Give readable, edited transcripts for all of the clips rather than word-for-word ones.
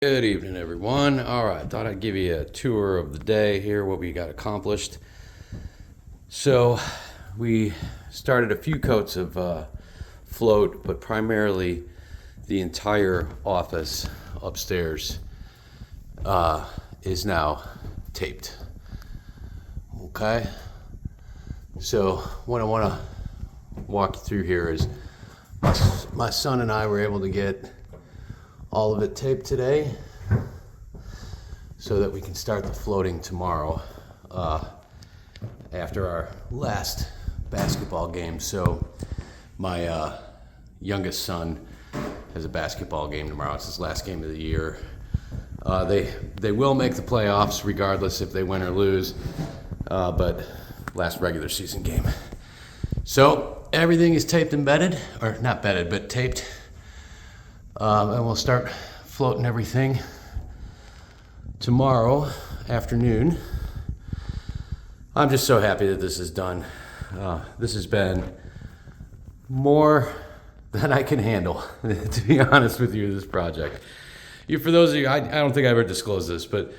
Good evening, everyone. All right, thought I'd give you a tour of the day here, what we got accomplished. So we started a few coats of float, but primarily the entire office upstairs is now taped. Okay, so what I want to walk you through here is my son and I were able to get all of it taped today so that we can start the floating tomorrow after our last basketball game. So my youngest son has a basketball game tomorrow. It's his last game of the year. They will make the playoffs regardless if they win or lose, but last regular season game. So everything is taped and bedded, or not bedded, but taped. And we'll start floating everything tomorrow afternoon. I'm just so happy that this is done. This has been more than I can handle, to be honest with you, this project. For those of you, I don't think I ever disclosed this, but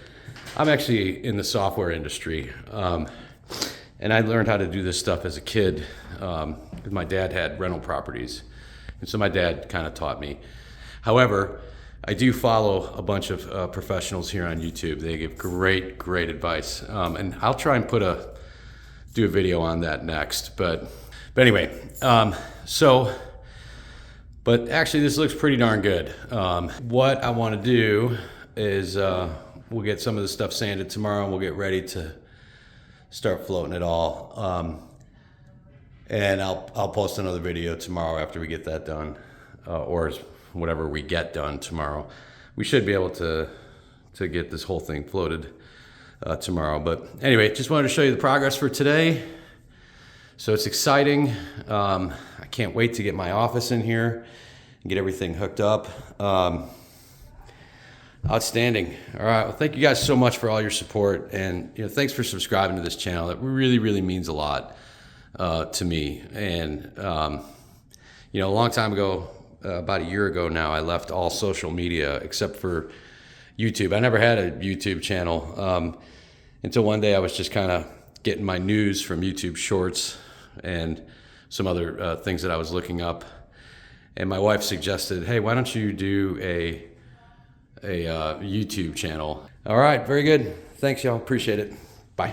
I'm actually in the software industry. And I learned how to do this stuff as a kid. My dad had rental properties. And so my dad kind of taught me. However, I do follow a bunch of professionals here on YouTube. They give great advice, and I'll try and do a video on that next. But anyway, but actually this looks pretty darn good. What I want to do is we'll get some of the stuff sanded tomorrow, and we'll get ready to start floating it all. And I'll post another video tomorrow after we get that done, or whatever we get done tomorrow. We should be able to get this whole thing floated tomorrow. But anyway, just wanted to show you the progress for today. So it's exciting. I can't wait to get my office in here and get everything hooked up. Outstanding. All right, well, thank you guys so much for all your support, and thanks for subscribing to this channel. That really means a lot to me. And a long time ago, about a year ago now, I left all social media except for YouTube. I never had a YouTube channel until one day I was just kind of getting my news from YouTube Shorts and some other things that I was looking up. And my wife suggested, hey, why don't you do a YouTube channel? All right, very good. Thanks, y'all. Appreciate it. Bye.